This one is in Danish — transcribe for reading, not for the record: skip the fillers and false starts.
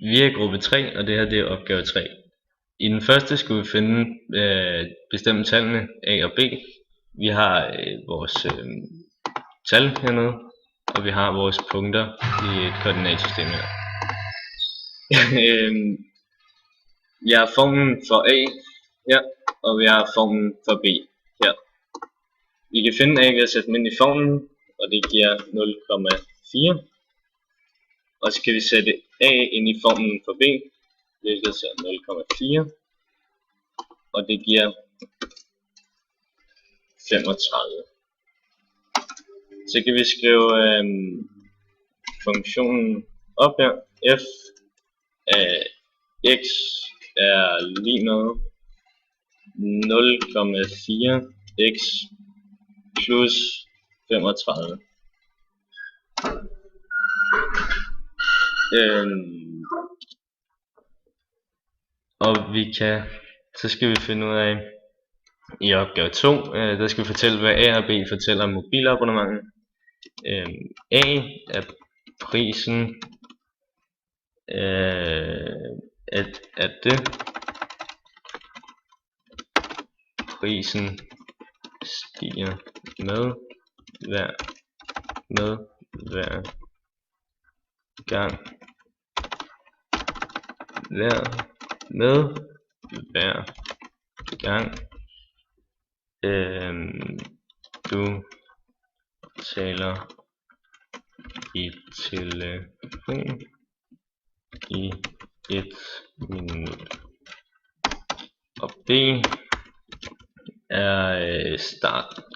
Vi er i gruppe 3, og det her det er opgave 3. I den første skulle vi finde bestemme tallene A og B. Vi har vores tal hernede, og vi har vores punkter i et koordinatsystem her. Vi har formlen for A her, og vi har formlen for B her. Vi kan finde A ved at sætte dem ind i formlen, og det giver 0,4. Og så kan vi sætte A ind i formlen for B, hvilket er 0,4. Og det giver 35. Så kan vi skrive funktionen op her. F af x er lige med 0,4 x plus 35. Og så skal vi finde ud af i opgave 2, der skal vi fortælle hvad A og B fortæller om mobilabonnementet. A er prisen at det prisen stiger med hver gang du taler i telefon i 1 minut. Og B er startgebyret.